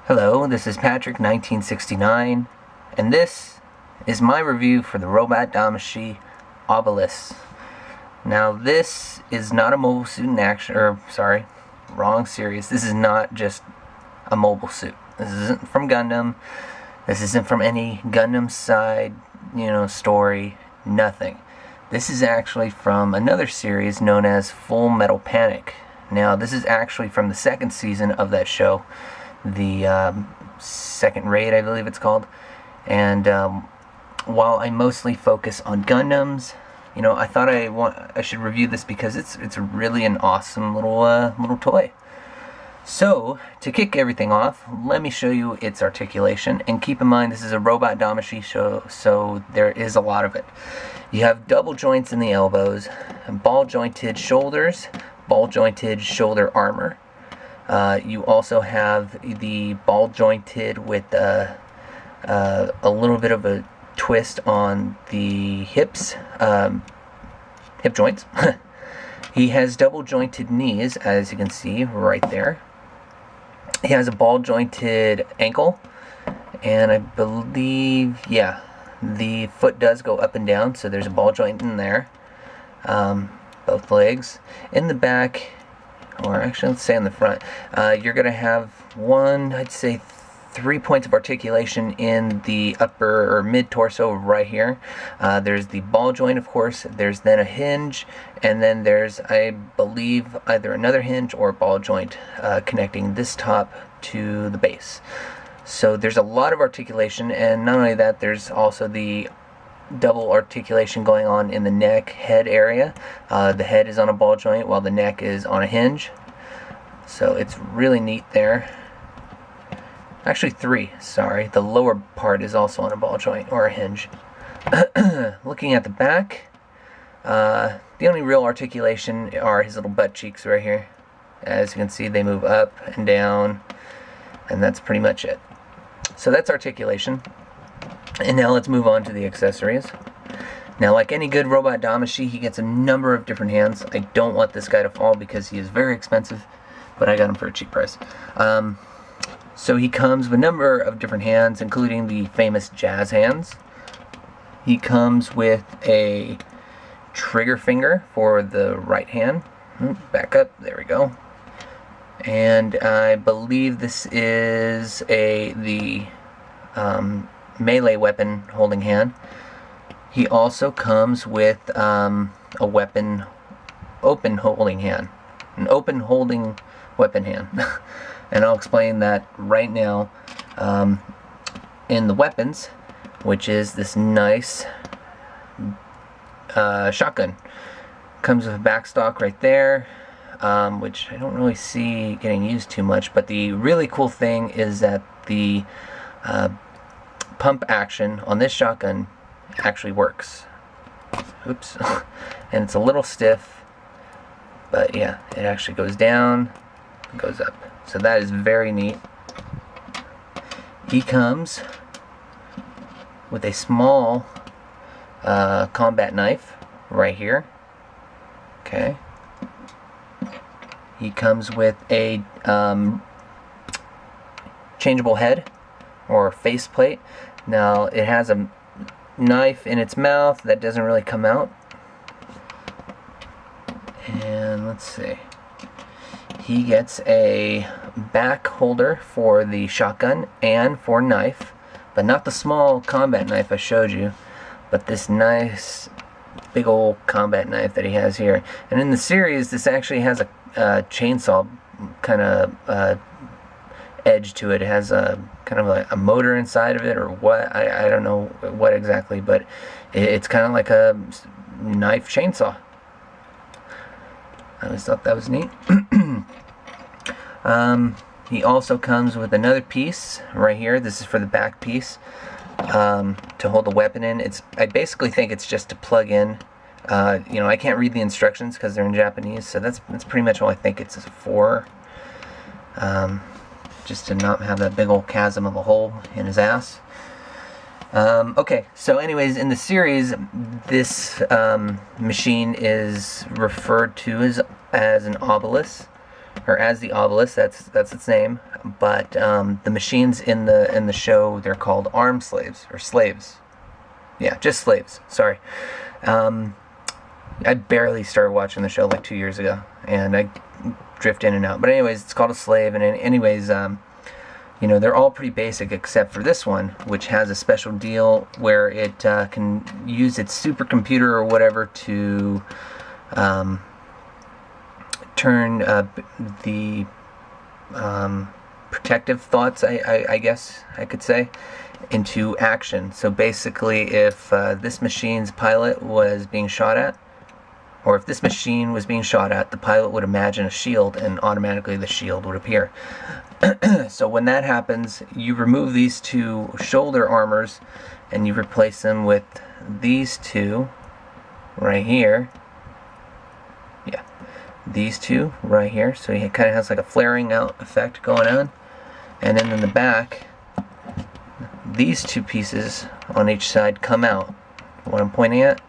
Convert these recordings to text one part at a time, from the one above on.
Hello, this is Patrick 1969, and this is my review for the robot Damashii Arbalest. Now, this is not a mobile suit in action, wrong series. This is not just a mobile suit. This isn't from Gundam. This isn't from any Gundam side, story, nothing. This is actually from another series known as Full Metal Panic. Now, this is actually from the second season of that show, the second raid, I believe it's called. And while I mostly focus on Gundams, I thought I should review this because it's really an awesome little toy. So, to kick everything off, let me show you its articulation. And keep in mind, this is a robot Damashii show, so there is a lot of it. You have double joints in the elbows, ball-jointed shoulders, ball-jointed shoulder armor. You also have the ball-jointed with a little bit of a twist on the hips, hip joints. He has double-jointed knees, as you can see right there. He has a ball-jointed ankle, and I believe, yeah, the foot does go up and down, so there's a ball joint in there. Both legs. In the back, or actually let's say in the front, you're going to have I'd say 3 points of articulation in the upper or mid-torso right here. There's the ball joint, of course. There's then a hinge, and then there's, I believe, either another hinge or ball joint connecting this top to the base. So there's a lot of articulation, and not only that, there's also the double articulation going on in the neck head area. The head is on a ball joint while the neck is on a hinge, so it's really neat there. Actually three, sorry. The lower part is also on a ball joint or a hinge. Looking at the back, the only real articulation are his little butt cheeks right here. As you can see, they move up and down, and that's pretty much it. So that's articulation. And now let's move on to the accessories. Now, like any good robot Damashii, he gets a number of different hands. I don't want this guy to fall because he is very expensive, but I got him for a cheap price. So he comes with a number of different hands, including the famous jazz hands. He comes with a trigger finger for the right hand. Back up, there we go. And I believe this is the melee weapon holding hand. He also comes with a weapon open holding hand. An open holding weapon hand. And I'll explain that right now. In the weapons, which is this nice shotgun. Comes with a backstock right there, which I don't really see getting used too much, but the really cool thing is that the pump action on this shotgun actually works. Oops. And it's a little stiff, but yeah, it actually goes down and goes up. So that is very neat. He comes with a small combat knife right here. Okay. He comes with a changeable head or faceplate. Now it has a knife in its mouth that doesn't really come out. And let's see. He gets a back holder for the shotgun and for knife, but not the small combat knife I showed you, but this nice big old combat knife that he has here. And in the series, this actually has a chainsaw kind of edge to it. It has a kind of a motor inside of it, or what, I don't know what exactly, but it's kind of like a knife chainsaw. I always thought that was neat. He also comes with another piece right here. This is for the back piece, to hold the weapon in. I basically think it's just to plug in. I can't read the instructions because they're in Japanese, so that's pretty much all I think it's for. Just to not have that big old chasm of a hole in his ass. Okay, so anyways, in the series, this machine is referred to as an Arbalest. or as the Arbalest. That's its name. But the machines in the show, they're called arm slaves or slaves. Yeah, just slaves. Sorry. I barely started watching the show like 2 years ago, and I drift in and out. But anyways, it's called a slave, and anyways, you know, they're all pretty basic except for this one, which has a special deal where it can use its supercomputer or whatever to turn the protective thoughts, I guess I could say, into action. So basically, if this machine's pilot was being shot at, or if this machine was being shot at, the pilot would imagine a shield, and automatically the shield would appear. So when that happens, you remove these two shoulder armors, and you replace them with these two right here. Yeah, these two right here. So it kind of has like a flaring out effect going on. And then in the back, these two pieces on each side come out, what I'm pointing at,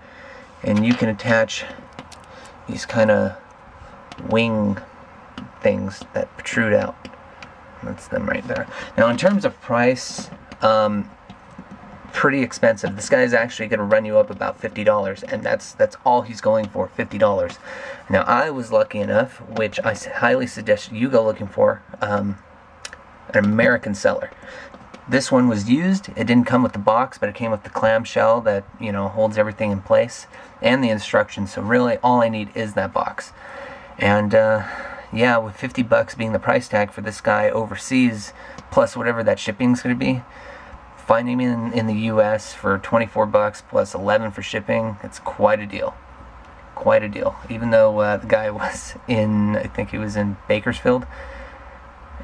and you can attach these kind of wing things that protrude out. That's them right there. Now in terms of price, pretty expensive. This guy is actually going to run you up about $50, and that's all he's going for, $50. Now I was lucky enough, which I highly suggest you go looking for, an American seller. This one was used. It didn't come with the box, but it came with the clamshell that, you know, holds everything in place, and the instructions. So really all I need is that box. And yeah, with $50 being the price tag for this guy overseas, plus whatever that shipping's going to be, finding him in the US for $24 plus $11 for shipping, it's quite a deal. Quite a deal. Even though the guy was in, I think he was in Bakersfield,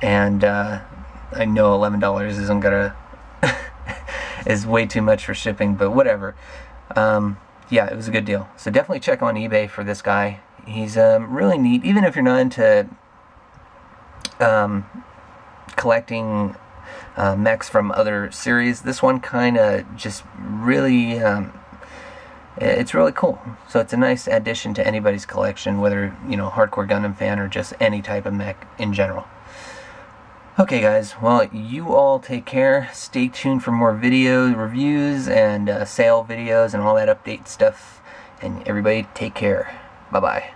and I know $11 isn't gonna is way too much for shipping, but whatever. Yeah, it was a good deal. So definitely check on eBay for this guy. He's really neat. Even if you're not into collecting mechs from other series, this one kind of just really it's really cool. So it's a nice addition to anybody's collection, whether, you know, hardcore Gundam fan or just any type of mech in general. Okay guys, well, you all take care. Stay tuned for more videos, reviews, and sale videos and all that update stuff. And everybody take care. Bye-bye.